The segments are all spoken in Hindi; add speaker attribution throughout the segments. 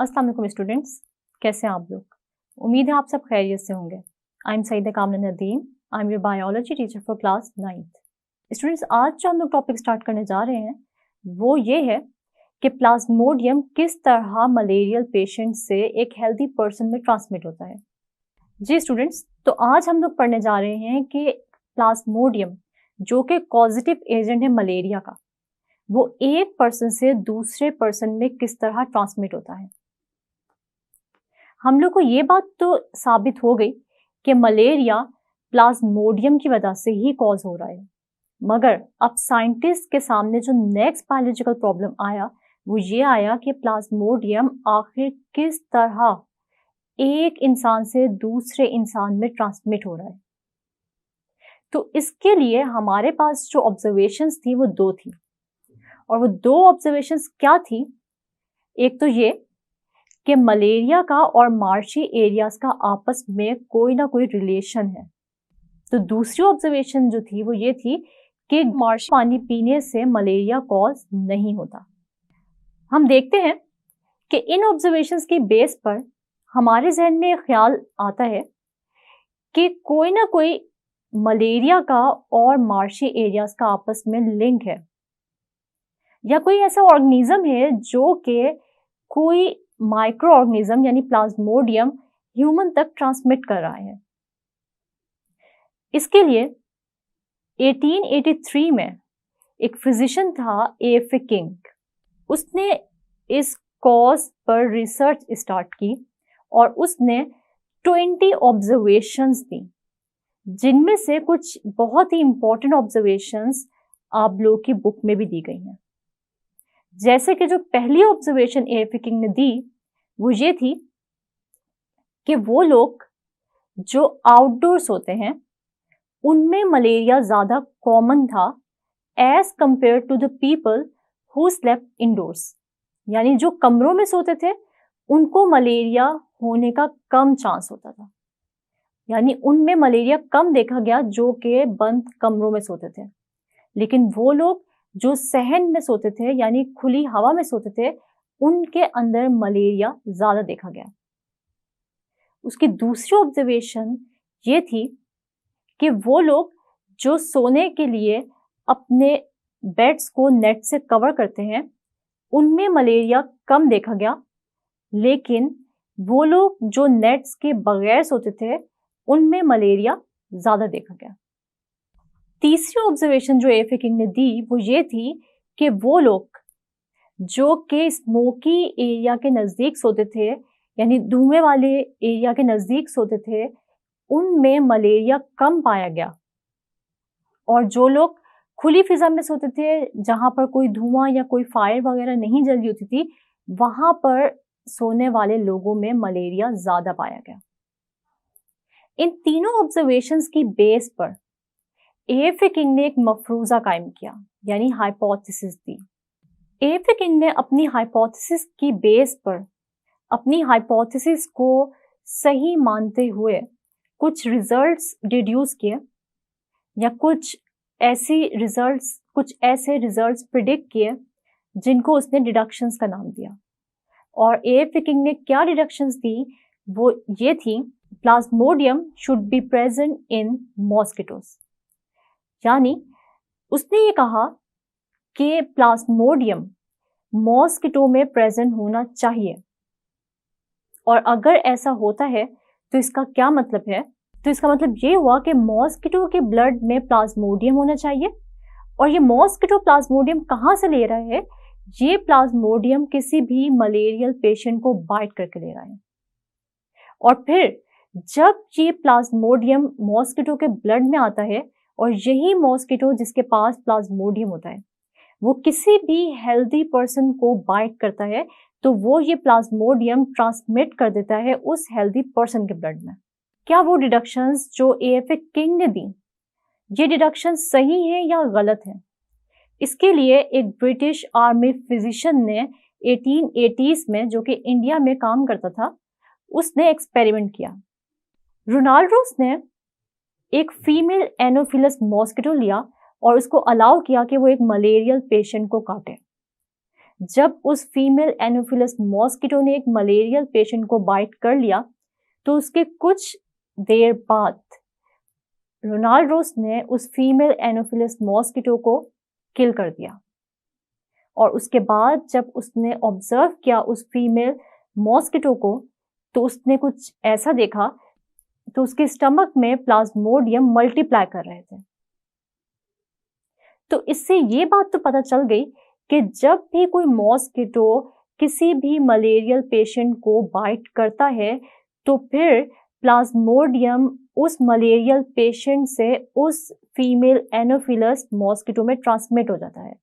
Speaker 1: अस्सलाम वालेकुम स्टूडेंट्स, कैसे हैं आप लोग। उम्मीद है आप सब खैरियत से होंगे। आई एम सईदा कामना Nadeem, I am your biology teacher for class 9th। Students, आज जो हम लोग टॉपिक स्टार्ट करने जा रहे हैं वो ये है कि प्लाज्मोडियम किस तरह मलेरियल पेशेंट से एक हेल्दी पर्सन में ट्रांसमिट होता है। जी स्टूडेंट्स, तो आज हम लोग पढ़ने जा रहे हैं कि प्लाज्मोडियम जो कि कॉजेटिव एजेंट है मलेरिया का, वो एक पर्सन से दूसरे पर्सन में किस तरह ट्रांसमिट होता है। हम लोग को ये बात तो साबित हो गई कि मलेरिया प्लाज्मोडियम की वजह से ही कॉज हो रहा है, मगर अब साइंटिस्ट के सामने जो नेक्स्ट बायोलॉजिकल प्रॉब्लम आया वो ये आया कि प्लाज्मोडियम आखिर किस तरह एक इंसान से दूसरे इंसान में ट्रांसमिट हो रहा है। तो इसके लिए हमारे पास जो ऑब्जर्वेशंस थी वो दो थी, और वो दो ऑब्जर्वेशंस क्या थी। एक तो ये कि मलेरिया का और मार्शी एरियाज का आपस में कोई ना कोई रिलेशन है। तो दूसरी ऑब्जर्वेशन जो थी वो ये थी कि मार्शी पानी पीने से मलेरिया कॉज नहीं होता। हम देखते हैं कि इन ऑब्जर्वेशंस की बेस पर हमारे जहन में ख्याल आता है कि कोई ना कोई मलेरिया का और मार्शी एरियाज का आपस में लिंक है, या कोई ऐसा ऑर्गेनिज्म है जो कि कोई माइक्रो ऑर्गेनिज्म यानी प्लाज्मोडियम ह्यूमन तक ट्रांसमिट कर रहा है। इसके लिए 1883 में एक फिजिशियन था ए.एफ. किंग, उसने इस कॉज पर रिसर्च स्टार्ट की और उसने 20 ऑब्जर्वेशंस दी, जिनमें से कुछ बहुत ही इंपॉर्टेंट ऑब्जर्वेशंस आप लोग की बुक में भी दी गई हैं। जैसे कि जो पहली ऑब्जर्वेशन ए.एफ. किंग ने दी वो ये थी कि वो लोग जो आउटडोर्स होते हैं उनमें मलेरिया ज्यादा कॉमन था as compare to the people who slept indoors, यानी जो कमरों में सोते थे उनको मलेरिया होने का कम चांस होता था, यानी उनमें मलेरिया कम देखा गया जो कि बंद कमरों में सोते थे। लेकिन वो लोग जो सहन में सोते थे यानी खुली हवा में सोते थे उनके अंदर मलेरिया ज्यादा देखा गया। उसकी दूसरी ऑब्जर्वेशन ये थी कि वो लोग जो सोने के लिए अपने बेड्स को नेट से कवर करते हैं उनमें मलेरिया कम देखा गया, लेकिन वो लोग जो नेट्स के बगैर सोते थे उनमें मलेरिया ज्यादा देखा गया। तीसरी ऑब्जर्वेशन जो ए.एफ. किंग ने दी वो ये थी कि वो लोग जो कि स्मोकी एरिया के नजदीक सोते थे यानी धुएं वाले एरिया के नजदीक सोते थे उनमें मलेरिया कम पाया गया, और जो लोग खुली फिजा में सोते थे जहां पर कोई धुआं या कोई फायर वगैरह नहीं जली होती थी वहां पर सोने वाले लोगों में मलेरिया ज्यादा पाया गया। इन तीनों ऑब्जर्वेशंस की बेस पर ए.एफ. किंग ने एक मफरूजा कायम किया यानी हाइपोथेसिस दी। ए.एफ. किंग ने अपनी हाइपोथेसिस की बेस पर अपनी हाइपोथेसिस को सही मानते हुए कुछ रिजल्ट्स डिड्यूस किए, या कुछ ऐसे रिजल्ट्स प्रिडिक्ट किए जिनको उसने डिडक्शंस का नाम दिया। और ए.एफ. किंग ने क्या डिडक्शंस दी वो ये थी, Plasmodium should be present in mosquitoes, यानी उसने ये कहा कि प्लाज्मोडियम मॉस्किटो में प्रेजेंट होना चाहिए। और अगर ऐसा होता है तो इसका क्या मतलब है, तो इसका मतलब ये हुआ कि मॉस्किटो के ब्लड में प्लाज्मोडियम होना चाहिए, और ये मॉस्किटो प्लाज्मोडियम कहाँ से ले रहा है, ये प्लाज्मोडियम किसी भी मलेरियल पेशेंट को बाइट करके ले रहा है। और फिर जब ये प्लाज्मोडियम मॉस्किटो के ब्लड में आता है और यही मॉस्किटो जिसके पास प्लाज्मोडियम होता है वो किसी भी हेल्दी पर्सन को बाइट करता है, तो वो ये प्लाज्मोडियम ट्रांसमिट कर देता है उस हेल्दी पर्सन के ब्लड में। क्या वो डिडक्शंस जो ए.एफ. किंग ने दी ये डिडक्शंस सही है या गलत है? इसके लिए एक ब्रिटिश आर्मी फिजिशियन ने 1880s में, जो कि इंडिया में काम करता था, उसने एक्सपेरिमेंट किया। रोनाल्ड्रोस ने एक फीमेल एनोफिलस मॉस्किटो लिया और उसको अलाउ किया कि वो एक मलेरियल पेशेंट को काटे। जब उस फीमेल एनोफिलस मॉस्किटो ने एक मलेरियल पेशेंट को बाइट कर लिया तो उसके कुछ देर बाद रोनाल्ड रोस ने उस फीमेल एनोफिलस मॉस्किटो को किल कर दिया। और उसके बाद जब उसने ऑब्जर्व किया उस फीमेल मॉस्किटो को तो उसने कुछ ऐसा देखा, तो उसके स्टमक में प्लाज्मोडियम मल्टीप्लाई कर रहे थे। तो इससे ये बात तो पता चल गई कि जब भी कोई मॉस्किटो किसी भी मलेरियल पेशेंट को बाइट करता है तो फिर प्लाज्मोडियम उस मलेरियल पेशेंट से उस फीमेल एनोफिलस मॉस्किटो में ट्रांसमिट हो जाता है।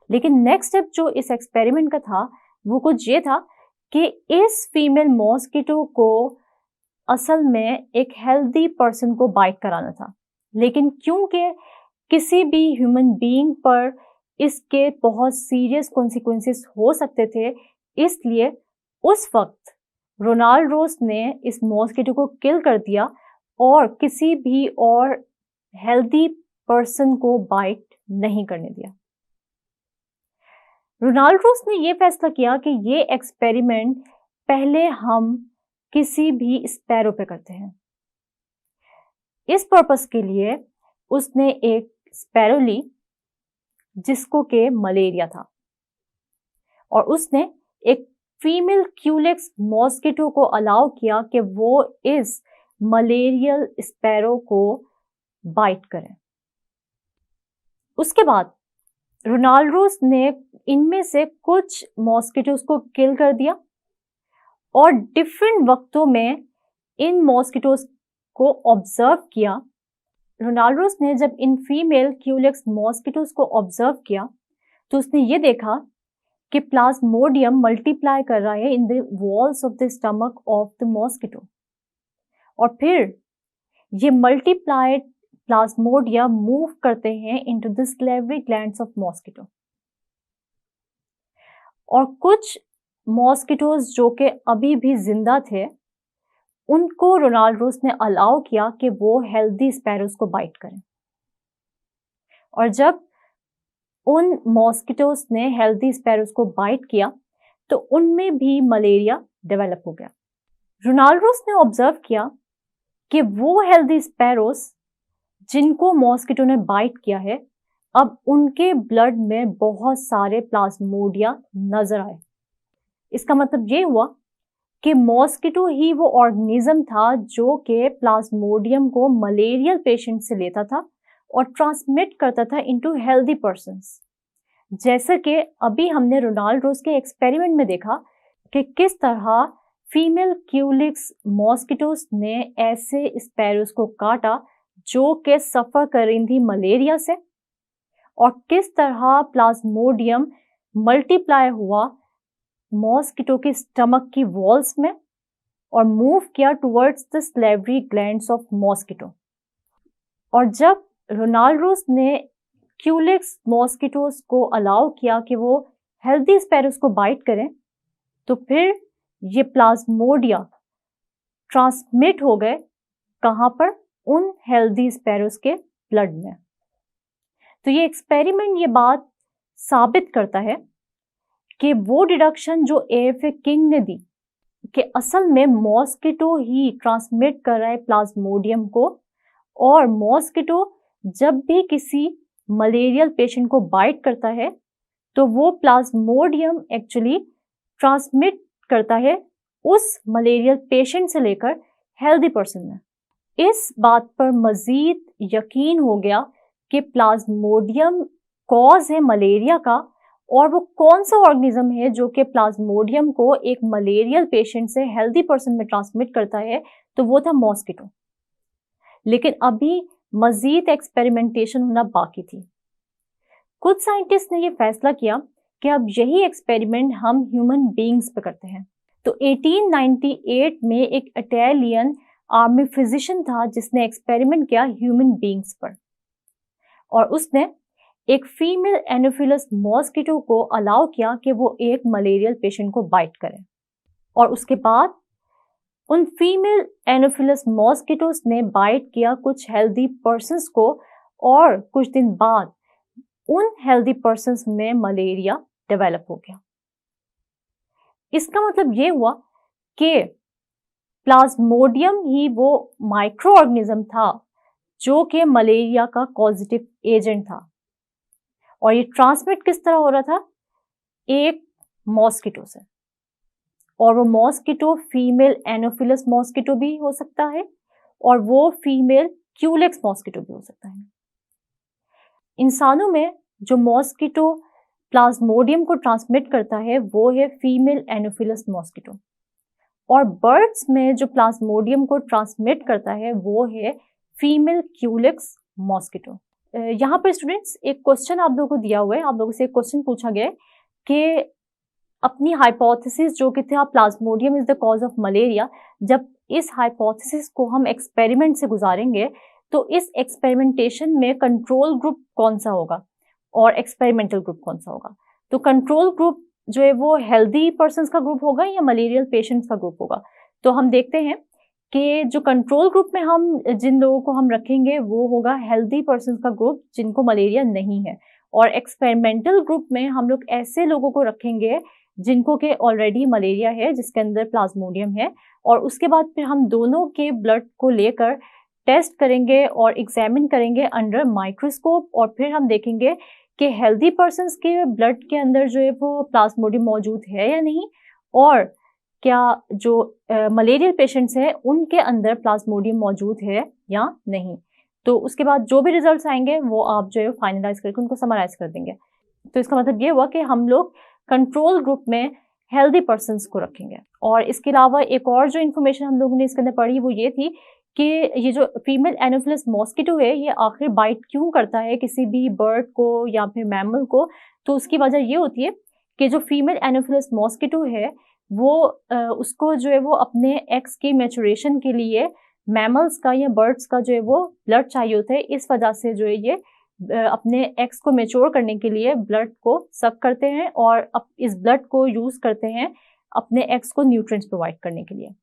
Speaker 1: लेकिन नेक्स्ट स्टेप जो इस एक्सपेरिमेंट का था वो कुछ ये था कि इस फीमेल मॉस्किटो को असल में एक हेल्दी पर्सन को बाइट कराना था, लेकिन क्योंकि किसी भी ह्यूमन बीइंग पर इसके बहुत सीरियस कॉन्सिक्वेंसेस हो सकते थे, इसलिए उस वक्त रोनाल्ड रोस ने इस मॉस्किटो को किल कर दिया और किसी भी और हेल्दी पर्सन को बाइट नहीं करने दिया। रोनाल्ड रोस ने यह फैसला किया कि ये एक्सपेरिमेंट पहले हम किसी भी स्पैरो पे करते हैं। इस पर्पस के लिए उसने एक स्पैरो ली जिसको के मलेरिया था और उसने एक फीमेल क्यूलेक्स मॉस्किटो को अलाउ किया कि वो इस मलेरियल स्पैरो को बाइट करें। उसके बाद रोनाल्ड रोस ने इनमें से कुछ मॉस्किटोज को किल कर दिया और डिफरेंट वक्तों में इन मॉस्किटोज को ऑब्जर्व किया। रोनाल्ड रोस ने जब इन फीमेल क्यूलेक्स मॉस्किटोज को ऑब्जर्व किया तो उसने ये देखा कि प्लाज्मोडियम मल्टीप्लाई कर रहा है in the walls of the stomach of the mosquito और फिर ये मल्टीप्लाइड प्लाज्मोडियम मूव करते हैं into the salivary glands of mosquito और कुछ मॉस्किटोज जो कि अभी भी जिंदा थे उनको रोनाल्ड रोस ने अलाउ किया कि वो हेल्दी स्पैरोज को बाइट करें और जब उन मॉस्किटोज ने हेल्दी स्पैरोज को बाइट किया तो उनमें भी मलेरिया डेवलप हो गया। रोनाल्ड रोस ने ऑब्जर्व किया कि वो हेल्दी स्पैरोज जिनको मॉस्किटो ने बाइट किया है अब उनके ब्लड में बहुत सारे प्लाज्मोडिया नजर आए। इसका मतलब ये हुआ कि मॉस्किटो ही वो ऑर्गेनिज्म था जो कि प्लाज्मोडियम को मलेरियल पेशेंट से लेता था और ट्रांसमिट करता था इनटू हेल्दी पर्सन्स। जैसे कि अभी हमने रोनाल्ड रोस के एक्सपेरिमेंट में देखा कि किस तरह फीमेल क्यूलिक्स मॉस्किटोज ने ऐसे स्पैरोज को काटा जो कि सफर कर रही थी मलेरिया से और किस तरह प्लाज्मोडियम मल्टीप्लाई हुआ मॉस्किटो के स्टमक की वॉल्स में और मूव किया towards the salivary glands of mosquito. और जब रोनाल्ड रोस ने क्यूलेक्स मॉस्किटोज को अलाउ किया कि वो हेल्दी स्पैरोज को बाइट करें तो फिर ये प्लाज्मोडिया ट्रांसमिट हो गए कहां पर, उन हेल्दी स्पैरोज के ब्लड में। तो ये एक्सपेरिमेंट ये बात साबित करता है कि वो डिडक्शन जो एएफए किंग ने दी कि असल में मॉस्किटो ही ट्रांसमिट कर रहा है प्लाज्मोडियम को और मॉस्किटो जब भी किसी मलेरियल पेशेंट को बाइट करता है तो वो प्लाज्मोडियम एक्चुअली ट्रांसमिट करता है उस मलेरियल पेशेंट से लेकर हेल्दी पर्सन में। इस बात पर मजीद यकीन हो गया कि प्लाज्मोडियम कॉज है मलेरिया का और वो कौन सा ऑर्गेनिज्म है जो कि प्लाज्मोडियम को एक मलेरियल पेशेंट से हेल्दी पर्सन में ट्रांसमिट करता है, तो वो था मॉस्किटो। लेकिन अभी मजीद एक्सपेरिमेंटेशन होना बाकी थी। कुछ साइंटिस्ट ने ये फैसला किया कि अब यही एक्सपेरिमेंट हम ह्यूमन बीइंग्स पे करते हैं। तो 1898 में एक इटालियन आर्मी फिजिशियन था जिसने एक्सपेरिमेंट किया ह्यूमन बीइंग्स पर और उसने एक फीमेल एनोफिलस मॉस्किटो को अलाउ किया कि वो एक मलेरियल पेशेंट को बाइट करे और उसके बाद उन फीमेल एनोफिलस मॉस्किटोस ने बाइट किया कुछ हेल्दी पर्सन्स को और कुछ दिन बाद उन हेल्दी पर्सन्स में मलेरिया डेवलप हो गया। इसका मतलब ये हुआ कि प्लाज्मोडियम ही वो माइक्रो ऑर्गेनिज्म था जो कि मलेरिया का कॉजेटिव एजेंट था, और ये ट्रांसमिट किस तरह हो रहा था, एक मॉस्किटो से, और वो मॉस्किटो फीमेल एनोफिलस मॉस्किटो भी हो सकता है और वो फीमेल क्यूलेक्स मॉस्किटो भी हो सकता है। इंसानों में जो मॉस्किटो प्लाज्मोडियम को ट्रांसमिट करता है वो है फीमेल एनोफिलस मॉस्किटो, और बर्ड्स में जो प्लाज्मोडियम को ट्रांसमिट करता है वो है फीमेल क्यूलेक्स मॉस्किटो। यहाँ पर स्टूडेंट्स एक क्वेश्चन आप लोगों को दिया हुआ है, आप लोगों से एक क्वेश्चन पूछा गया है कि अपनी हाइपोथेसिस जो कि था Plasmodium is the cause of malaria, जब इस हाइपोथेसिस को हम एक्सपेरिमेंट से गुजारेंगे तो इस एक्सपेरिमेंटेशन में कंट्रोल ग्रुप कौन सा होगा और एक्सपेरिमेंटल ग्रुप कौन सा होगा। तो कंट्रोल ग्रुप जो है वो हेल्दी पर्सन्स का ग्रुप होगा या मलेरियल पेशेंट्स का ग्रुप होगा। तो हम देखते हैं कि जो कंट्रोल ग्रुप में हम जिन लोगों को हम रखेंगे वो होगा हेल्दी पर्सन्स का ग्रुप जिनको मलेरिया नहीं है, और एक्सपेरिमेंटल ग्रुप में हम लोग ऐसे लोगों को रखेंगे जिनको के ऑलरेडी मलेरिया है, जिसके अंदर प्लाज्मोडियम है, और उसके बाद फिर हम दोनों के ब्लड को लेकर टेस्ट करेंगे और एग्जामिन करेंगे अंडर माइक्रोस्कोप, और फिर हम देखेंगे कि हेल्दी पर्सन्स के ब्लड के अंदर जो है वो प्लाज्मोडियम मौजूद है या नहीं, और क्या जो मलेरियल पेशेंट्स हैं उनके अंदर प्लाज्मोडियम मौजूद है या नहीं। तो उसके बाद जो भी रिजल्ट्स आएंगे वो आप जो है फाइनलाइज करके उनको समराइज कर देंगे। तो इसका मतलब ये हुआ कि हम लोग कंट्रोल ग्रुप में हेल्दी पर्सन्स को रखेंगे। और इसके अलावा एक और जो इन्फॉर्मेशन हम लोगों ने इसके अंदर पढ़ी वो ये थी कि ये जो फीमेल एनोफिलस मॉस्किटो है ये आखिर बाइट क्यों करता है किसी भी बर्ड को या फिर मैमल को। तो उसकी वजह ये होती है कि जो फीमेल एनोफिलस मॉस्किटो है वो उसको जो है वो अपने एग्स की मैचुरेशन के लिए मैमल्स का या बर्ड्स का जो है वो ब्लड चाहिए होता है। इस वजह से जो है ये अपने एग्स को मैच्योर करने के लिए ब्लड को सक करते हैं और इस ब्लड को यूज करते हैं अपने एग्स को न्यूट्रिएंट्स प्रोवाइड करने के लिए।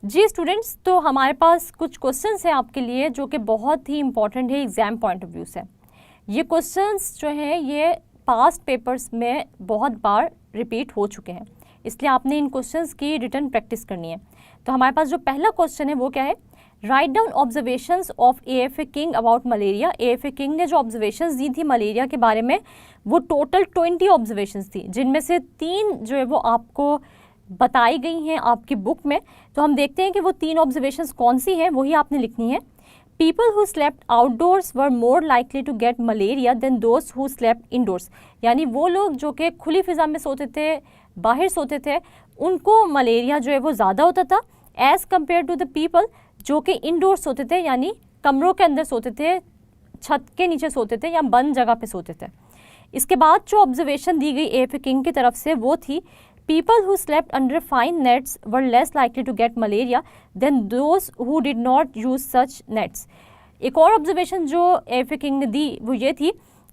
Speaker 1: जी स्टूडेंट्स, तो हमारे पास कुछ क्वेश्चंस हैं आपके लिए जो कि बहुत ही इंपॉर्टेंट है एग्जाम पॉइंट ऑफ व्यू से। ये क्वेश्चंस जो है ये पास्ट पेपर्स में बहुत बार रिपीट हो चुके हैं, इसलिए आपने इन क्वेश्चंस की रिटन प्रैक्टिस करनी है। तो हमारे पास जो पहला क्वेश्चन है वो क्या है, write down observations of AFA king about malaria. AFA king ने जो ऑब्जर्वेशंस दी थी मलेरिया के बारे में वो टोटल 20 ऑब्जर्वेशंस थी, जिनमें से 3 जो है वो आपको बताई गई हैं आपकी बुक में। तो हम देखते हैं कि वो 3 ऑब्जर्वेशंस कौन सी हैं, वही आपने लिखनी है। People who slept outdoors were more likely to get malaria than those who slept indoors. यानी वो लोग जो कि खुली फिजा में सोते थे, बाहर सोते थे, उनको मलेरिया जो है वो ज़्यादा होता था as compare to the people जो कि इंडोर्स सोते थे, यानी कमरों के अंदर सोते थे, छत के नीचे सोते थे या बंद जगह पे सोते थे। इसके बाद जो ऑब्जर्वेशन दी गई AFA किंग की तरफ से वो थी people who slept under fine nets were less likely to get malaria than those who did not use such nets। एक और ऑब्जर्वेशन जो AFA किंग ने दी वो ये थी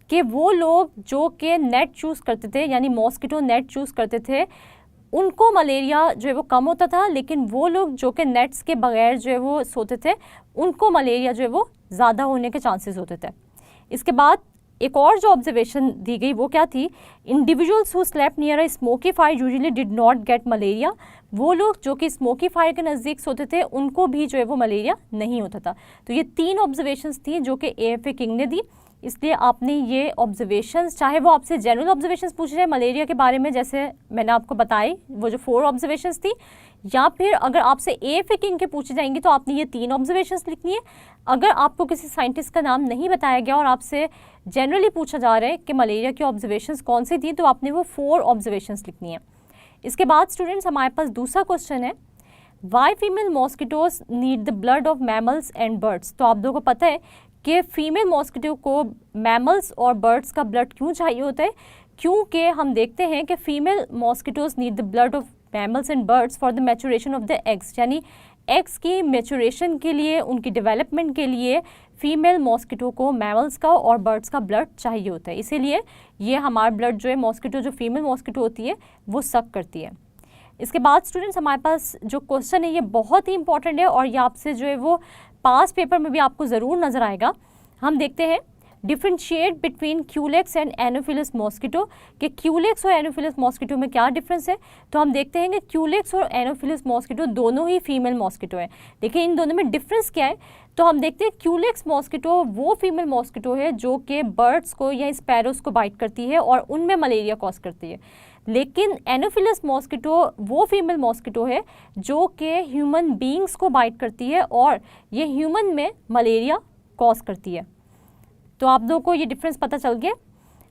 Speaker 1: कि वो लोग जो कि नेट चूज़ करते थे यानी मॉस्किटो नेट चूज़ करते थे उनको मलेरिया जो है वो कम होता था, लेकिन वो लोग जो कि नेट्स के बगैर जो है वो सोते थे उनको मलेरिया जो है वो ज़्यादा होने के चांसेस होते थे। इसके बाद एक और जो ऑब्जर्वेशन दी गई वो क्या थी, individuals who slept near a smoky fire usually did not gate malaria. वो लोग जो कि स्मोकी फायर के नज़दीक सोते थे उनको भी जो है वो मलेरिया नहीं होता था। तो ये 3 ऑब्जर्वेशंस थी जो कि AFA किंग ने दी, इसलिए आपने ये ऑब्जर्वेशंस, चाहे वो आपसे जनरल ऑब्जर्वेशंस पूछे जाए मलेरिया के बारे में जैसे मैंने आपको बताई वो जो 4 ऑब्जर्वेशंस थी, या फिर अगर आपसे AFA किंग के पूछे जाएंगे तो आपने ये 3 ऑब्जर्वेशंस लिखनी है। अगर आपको किसी साइंटिस्ट का नाम नहीं बताया गया और आपसे जनरली पूछा जा रहा है कि मलेरिया की ऑब्जर्वेशंस कौन सी थी तो आपने वो 4 ऑब्जर्वेशंस लिखनी है। इसके बाद स्टूडेंट्स हमारे पास दूसरा क्वेश्चन है, why female mosquitoes need the blood of mammals and birds. तो आप लोगों को पता है कि फीमेल मॉस्किटो को मैमल्स और बर्ड्स का ब्लड क्यों चाहिए होता है, क्योंकि हम देखते हैं कि female mosquitoes need the blood of mammals and birds for the maturation of the eggs. यानी एग्स की मैचुरेशन के लिए, उनकी डेवलपमेंट के लिए फीमेल मॉस्किटो को मैमल्स का और बर्ड्स का ब्लड चाहिए होता है, इसीलिए ये हमारा ब्लड जो है मॉस्किटो, जो फीमेल मॉस्किटो होती है वो सक करती है। इसके बाद स्टूडेंट्स हमारे पास जो क्वेश्चन है ये बहुत ही इंपॉर्टेंट है और ये आपसे जो है वो पास पेपर में भी आपको ज़रूर नज़र आएगा। हम देखते हैं, differentiate between Culex and Anopheles mosquito, कि क्यूलेक्स और एनोफिलस मॉस्किटो में क्या डिफरेंस है। तो हम देखते हैं कि क्यूलेक्स और एनोफिलस मॉस्किटो दोनों ही फीमेल मॉस्किटो हैं। देखिए इन दोनों में डिफरेंस क्या है, तो हम देखते हैं क्यूलेक्स मॉस्किटो वो फीमेल मॉस्किटो है जो कि बर्ड्स को या स्पैरोज को बाइट करती है और उनमें मलेरिया कॉज करती है, लेकिन एनोफिलस मॉस्किटो वो फीमेल मॉस्किटो है जो कि ह्यूमन बीइंग्स को बाइट करती है और ये ह्यूमन में मलेरिया कॉज करती है। तो आप लोगों को ये डिफरेंस पता चल गया।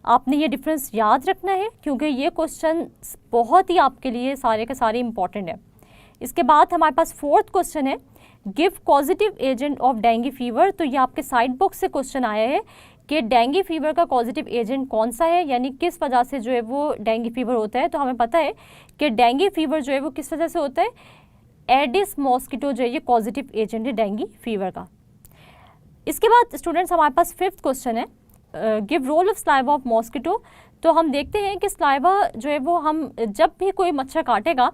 Speaker 1: आपने ये डिफरेंस याद रखना है क्योंकि ये क्वेश्चन बहुत ही आपके लिए सारे के सारे इंपॉर्टेंट है। इसके बाद हमारे पास फोर्थ क्वेश्चन है, give positive agent of dengue fever. तो ये आपके साइड बॉक्स से क्वेश्चन आया है कि डेंगू फीवर का पॉजिटिव एजेंट कौन सा है, यानी किस वजह से जो है वो डेंगू फीवर होता है। तो हमें पता है कि डेंगू फीवर जो है वो किस वजह से होता है, एडिस मॉस्किटो जो है ये पॉजिटिव एजेंट है डेंगू फीवर का। इसके बाद स्टूडेंट्स हमारे पास फिफ्थ क्वेश्चन है, give role of saliva of mosquito. तो हम देखते हैं कि स्लाइवा जो है वो हम जब भी कोई मच्छर काटेगा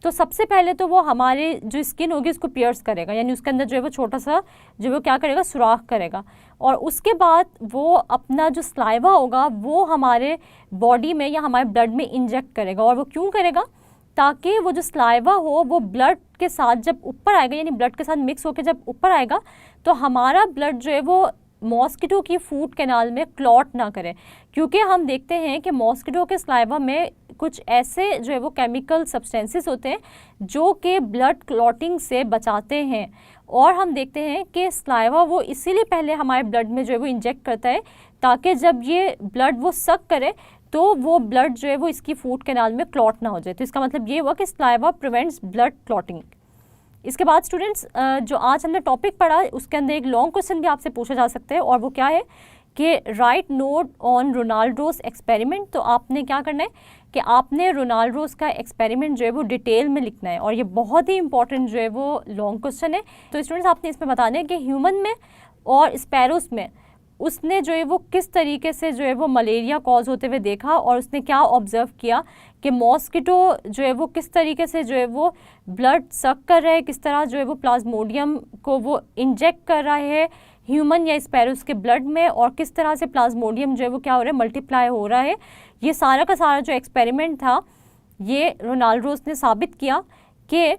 Speaker 1: तो सबसे पहले तो वो हमारे जो स्किन होगी उसको पियर्स करेगा, यानी उसके अंदर जो है वो छोटा सा जो वो क्या करेगा, सुराख करेगा, और उसके बाद वो अपना जो स्लाइवा होगा वो हमारे बॉडी में या हमारे ब्लड में इंजेक्ट करेगा। और वो क्यों करेगा, ताकि वो जो स्लाइवा हो वो ब्लड के साथ जब ऊपर आएगा, यानी ब्लड के साथ मिक्स होकर जब ऊपर आएगा तो हमारा ब्लड जो है वो मॉस्किटो की फूड कैनाल में क्लॉट ना करे, क्योंकि हम देखते हैं कि मॉस्किटो के स्लाइवा में कुछ ऐसे जो है वो केमिकल सब्सटेंसेस होते हैं जो कि ब्लड क्लॉटिंग से बचाते हैं। और हम देखते हैं कि स्लाइवा वो इसीलिए पहले हमारे ब्लड में जो है वो इंजेक्ट करता है ताकि जब ये ब्लड वो सक करे तो वो ब्लड जो है वो इसकी फूड कैनाल में क्लॉट ना हो जाए। तो इसका मतलब ये हुआ कि स्लाइवा प्रिवेंट्स ब्लड क्लॉटिंग। इसके बाद स्टूडेंट्स जो आज हमने टॉपिक पढ़ा उसके अंदर एक लॉन्ग क्वेश्चन भी आपसे पूछा जा सकता है, और वो क्या है कि राइट नोट ऑन रोनाल्डोस एक्सपेरिमेंट। तो आपने क्या करना है कि आपने रोनाल्डोस का एक्सपेरिमेंट जो है वो डिटेल में लिखना है, और ये बहुत ही इंपॉर्टेंट जो है वो लॉन्ग क्वेश्चन है। तो स्टूडेंट्स आपने इसमें बताना है कि ह्यूमन में और स्पैरोस में उसने जो है वो किस तरीके से जो है वो मलेरिया कॉज होते हुए देखा, और उसने क्या ऑब्जर्व किया कि मॉस्किटो जो है वो किस तरीके से जो है वो ब्लड सक कर रहा है, किस तरह जो है वो प्लाज्मोडियम को वो इंजेक्ट कर रहा है ह्यूमन या स्पैरोस के ब्लड में, और किस तरह से प्लाज्मोडियम जो है वो क्या हो रहा है, मल्टीप्लाई हो रहा है। ये सारा का सारा जो एक्सपेरिमेंट था ये रोनाल्डोस ने साबित किया कि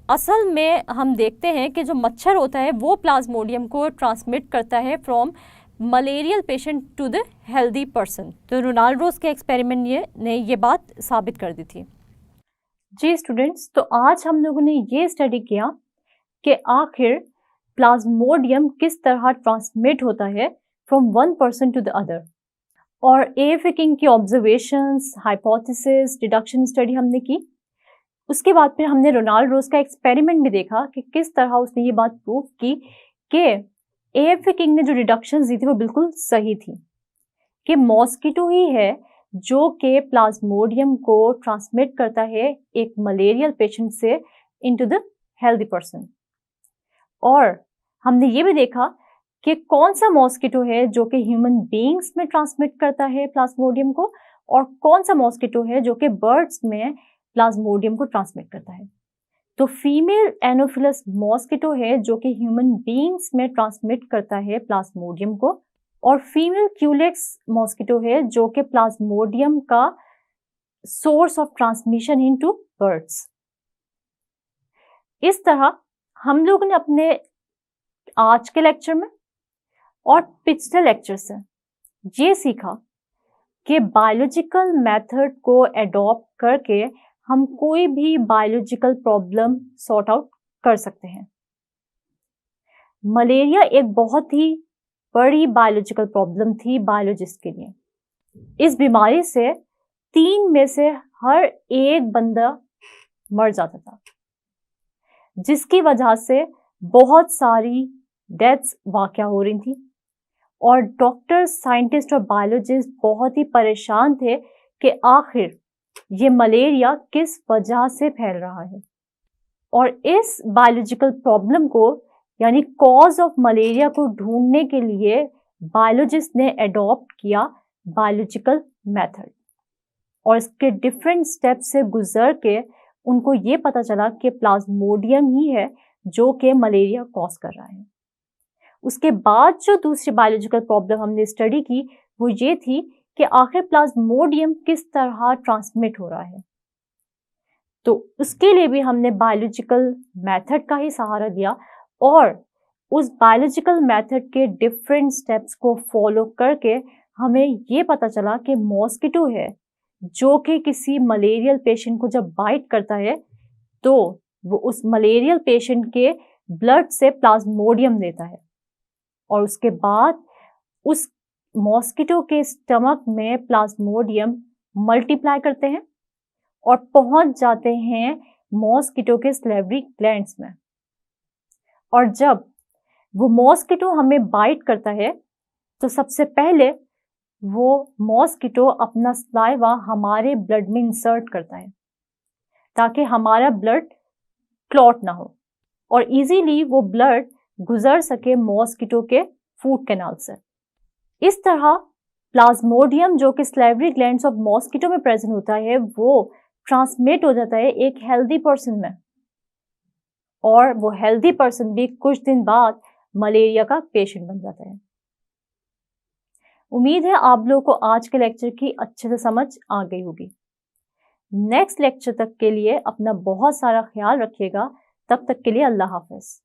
Speaker 1: असल में हम देखते हैं कि जो मच्छर होता है वो प्लाज्मोडियम को ट्रांसमिट करता है from malarial patient to the healthy person. तो रोनाल्डोस के एक्सपेरिमेंट ने ये बात साबित कर दी थी। जी स्टूडेंट्स, तो आज हम लोगों ने ये स्टडी किया कि आखिर प्लाज्मोडियम किस तरह ट्रांसमिट होता है from one person to the other, और एएफए किंग की ऑब्जर्वेशंस, हाइपोथेसिस, डिडक्शन स्टडी हमने की। उसके बाद फिर हमने रोनाल्डोस का एक्सपेरिमेंट भी देखा कि किस तरह उसने ये बात प्रूव की कि एएफए किंग ने जो डिडक्शंस दी थी वो बिल्कुल सही थी, कि मॉस्किटो ही है जो कि प्लाज्मोडियम को ट्रांसमिट करता है एक मलेरियल पेशेंट से इनटू द हेल्दी पर्सन। और हमने ये भी देखा कि कौन सा मॉस्किटो है जो कि ह्यूमन बीइंग्स में ट्रांसमिट करता है प्लाज्मोडियम को, और कौन सा मॉस्किटो है जो कि बर्ड्स में प्लाज्मोडियम को ट्रांसमिट करता है। तो फीमेल एनोफिलस मॉस्किटो है जो कि ह्यूमन बीइंग्स में ट्रांसमिट करता है प्लाज्मोडियम को, और फीमेल क्यूलेक्स मॉस्किटो है जो कि प्लाज्मोडियम का source of transmission into birds. इस तरह हम लोगों ने अपने आज के लेक्चर में और पिछले लेक्चर से ये सीखा कि बायोलॉजिकल मेथड को एडॉप्ट करके हम कोई भी बायोलॉजिकल प्रॉब्लम सॉर्ट आउट कर सकते हैं। मलेरिया एक बहुत ही बड़ी बायोलॉजिकल प्रॉब्लम थी बायोलॉजिस्ट के लिए। इस बीमारी से 3 में से हर एक बंदा मर जाता था, जिसकी वजह से बहुत सारी डेथ्स वाक़या हो रही थी, और डॉक्टर, साइंटिस्ट और बायोलॉजिस्ट बहुत ही परेशान थे कि आखिर ये मलेरिया किस वजह से फैल रहा है। और इस बायोलॉजिकल प्रॉब्लम को यानी कॉज ऑफ मलेरिया को ढूंढने के लिए बायोलॉजिस्ट ने एडॉप्ट किया बायोलॉजिकल मेथड, और इसके डिफरेंट स्टेप्स से गुजर के उनको ये पता चला कि प्लाज्मोडियम ही है जो कि मलेरिया कॉज कर रहा है। उसके बाद जो दूसरी बायोलॉजिकल प्रॉब्लम हमने स्टडी की वो ये थी कि आखिर प्लाज्मोडियम किस तरह ट्रांसमिट हो रहा है। तो उसके लिए भी हमने बायोलॉजिकल मेथड का ही सहारा लिया और उस बायोलॉजिकल मेथड के डिफरेंट स्टेप्स को फॉलो करके हमें ये पता चला कि मॉस्किटो है जो कि किसी मलेरियल पेशेंट को जब बाइट करता है तो वो उस मलेरियल पेशेंट के ब्लड से प्लाज्मोडियम देता है और उसके बाद उस मॉस्किटो के स्टमक में प्लाज्मोडियम मल्टीप्लाई करते हैं और पहुंच जाते हैं मॉस्किटो के सैलिवरी ग्लैंड्स में। और जब वो मॉस्किटो हमें बाइट करता है तो सबसे पहले वो मॉस्किटो अपना सलाइवा हमारे ब्लड में इंसर्ट करता है ताकि हमारा ब्लड क्लॉट ना हो और इजीली वो ब्लड गुजर सके मॉस्किटो के फूड कैनाल से। इस तरह प्लाज्मोडियम जो कि सैलिवरी ग्लैंड्स ऑफ मॉस्किटो में प्रेजेंट होता है वो ट्रांसमिट हो जाता है एक हेल्दी पर्सन में और वो हेल्दी पर्सन भी कुछ दिन बाद मलेरिया का पेशेंट बन जाता है। उम्मीद है आप लोगों को आज के लेक्चर की अच्छे से समझ आ गई होगी। नेक्स्ट लेक्चर तक के लिए अपना बहुत सारा ख्याल रखिएगा। तब तक के लिए अल्लाह हाफिज।